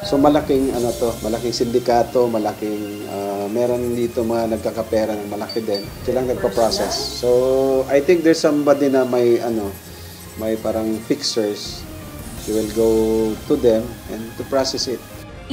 So malaking malaking sindikato, malaking meron dito mga nagkakapera ng malaki din. Silang nagpa-process. So I think there's somebody na may parang fixers. You will go to them and to process it.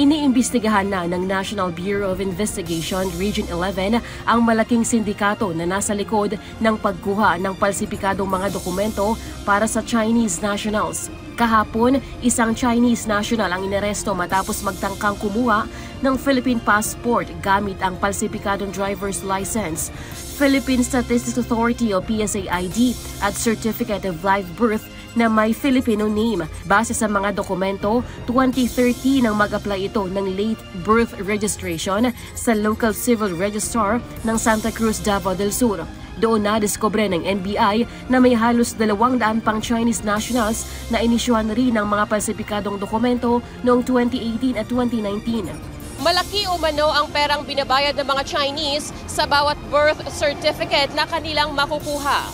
Iniimbestigahan na ng National Bureau of Investigation Region 11 ang malaking sindikato na nasa likod ng pagkuha ng palsipikadong mga dokumento para sa Chinese nationals. Kahapon, isang Chinese national ang inaresto matapos magtangkang kumuha ng Philippine passport gamit ang palsipikadong driver's license, Philippine Statistics Authority o PSA ID at Certificate of Live Birth na may Filipino name. Base sa mga dokumento, 2013 nang mag-apply ito ng late birth registration sa local civil registrar ng Santa Cruz, Davao del Sur. Doon na-discover ng NBI na may halos 200 pang Chinese nationals na inisyuhan rin ng mga palsipikadong dokumento noong 2018 at 2019. Malaki umano ang perang binabayad ng mga Chinese sa bawat birth certificate na kanilang makukuha.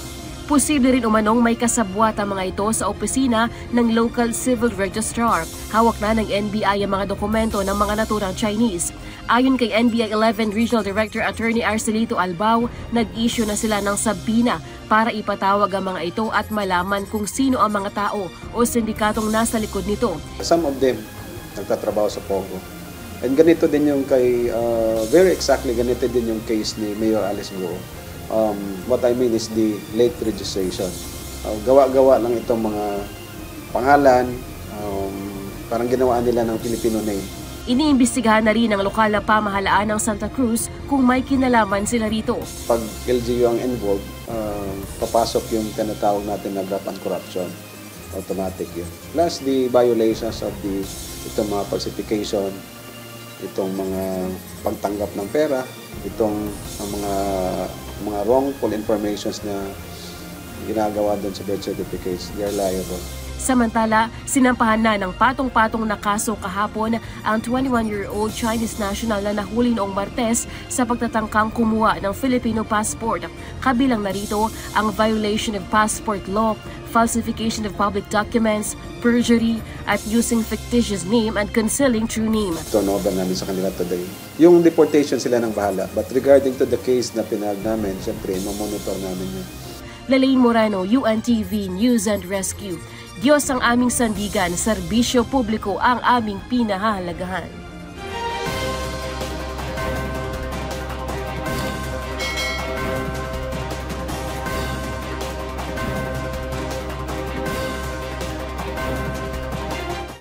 Posible rin umanong may kasabwat ang mga ito sa opisina ng local civil registrar. Hawak na ng NBI ang mga dokumento ng mga naturang Chinese. Ayon kay NBI 11 Regional Director Attorney Arcelito Albao, nag-issue na sila ng sabina para ipatawag ang mga ito at malaman kung sino ang mga tao o sindikatong nasa likod nito. Some of them nagtatrabaho sa Pogo. And ganito din yung kay, very exactly ganito din yung case ni Mayor Alice Guo. What I mean is the late registration. Gawa-gawa lang itong mga pangalan, parang ginawa nila ng Filipino name. Iniimbestigahan na rin ng lokal na pamahalaan ng Santa Cruz kung may kinalaman sila rito. Pag LGU ang involved, papasok yung tinatawag natin na graft and corruption. Automatic yun. Plus the violations of itong mga falsification, itong mga pagtanggap ng pera, itong mga wrongful informations na ginagawa doon sa birth certificates, they are liable. Samantala, sinampahan na ng patong-patong na kaso kahapon ang 21-year-old Chinese national na nahuli noong Martes sa pagtatangkang kumuha ng Filipino passport. Kabilang narito ang violation of passport law, falsification of public documents, perjury, at using fictitious name and concealing true name. Turnover namin sa kanila today. Yung deportation sila ng bahala. But regarding to the case na pinag namin, siyempre, mamonitor namin yun. Lalaine Moreno, UNTV News and Rescue. Diyos ang aming sandigan, serbisyo publiko ang aming pinahahalagahan.